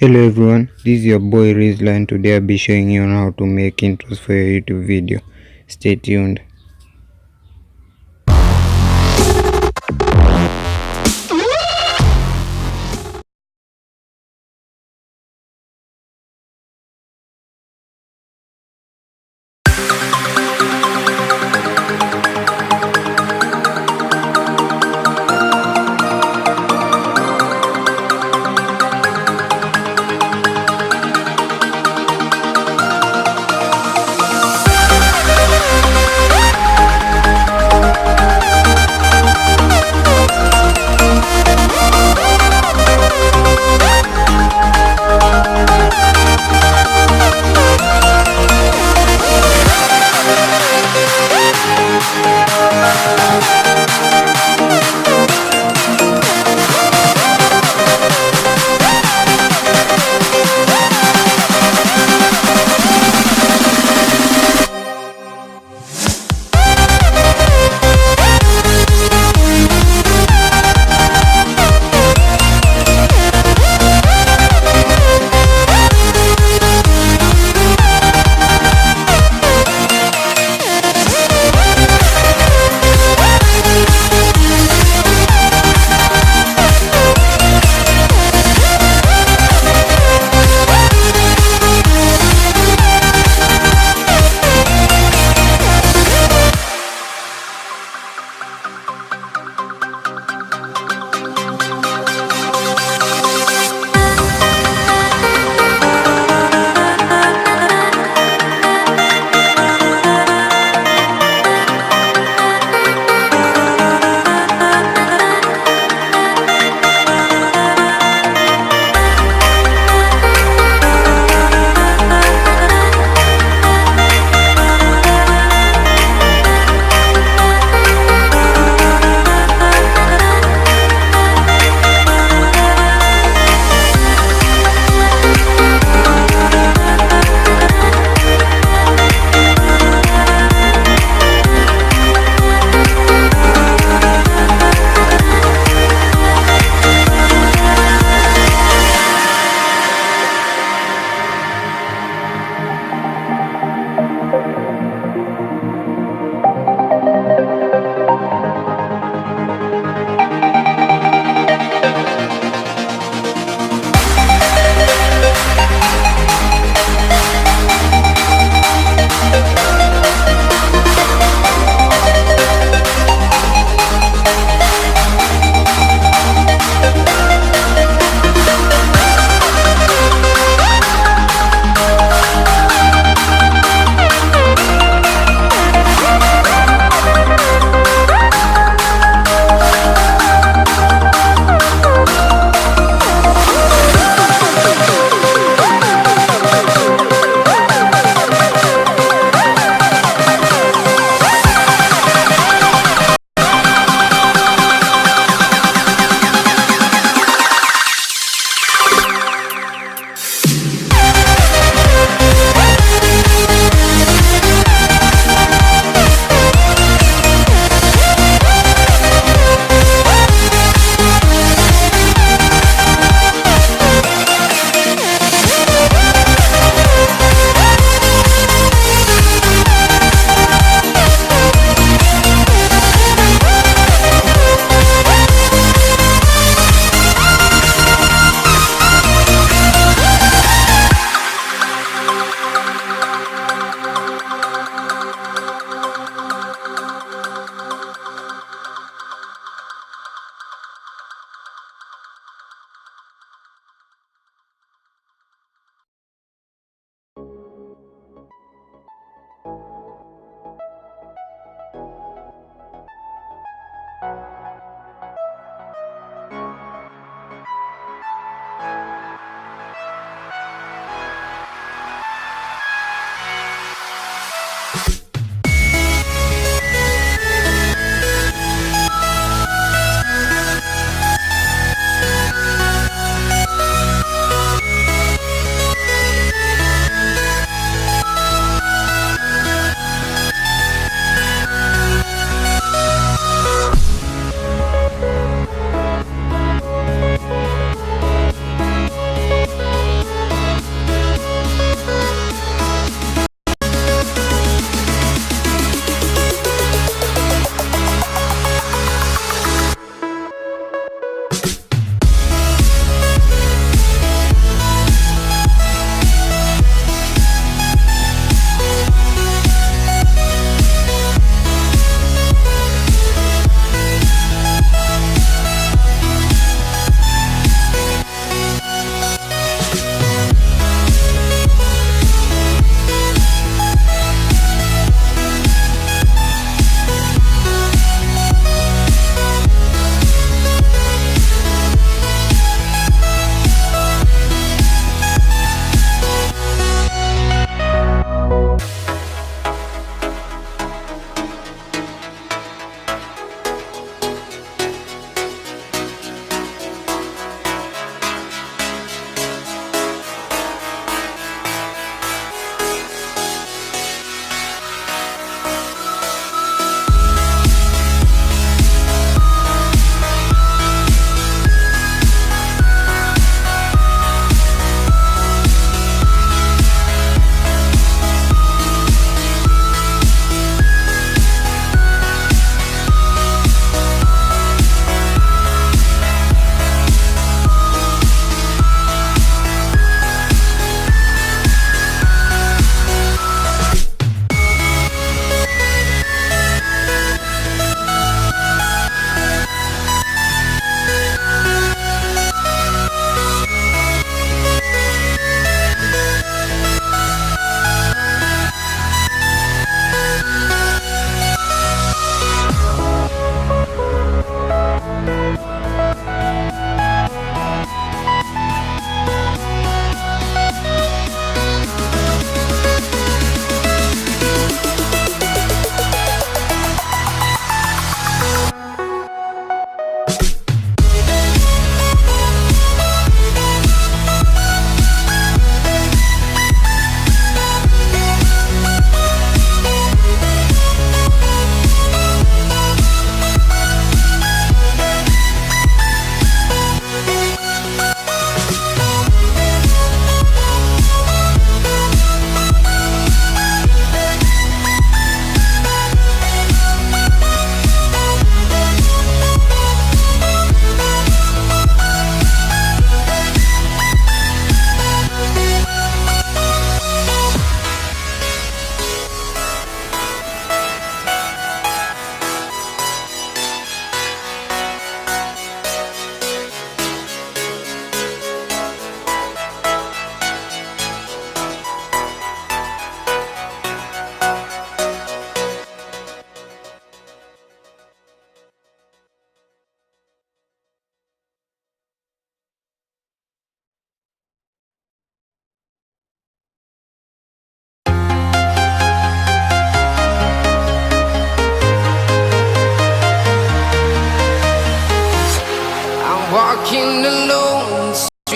Hello everyone, this is your boy Rizla and today I'll be showing you on how to make intros for your YouTube video. Stay tuned.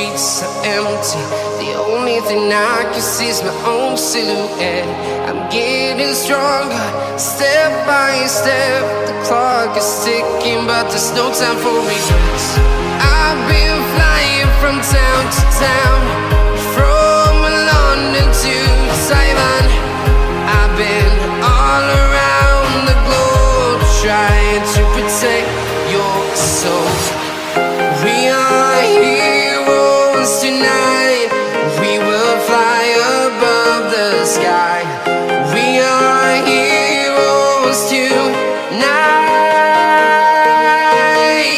streets are empty. The only thing I can see is my own silhouette. I'm getting stronger, step by step. The clock is ticking, but there's no time for regrets. I've been flying from town to town, from London to Taiwan. I've been all around the globe, trying to protect your soul. We are heroes tonight. We will fly above the sky. We are heroes tonight.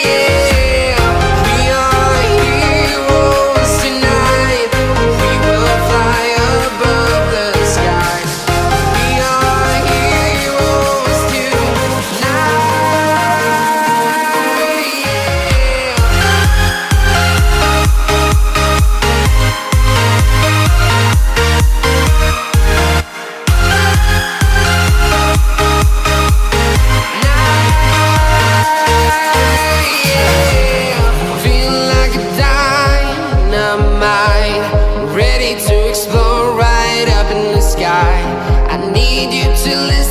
Yeah. We are heroes tonight. We will fly above the sky. We are heroes tonight. Feel like a dynamite, ready to explode right up in the sky. I need you to listen.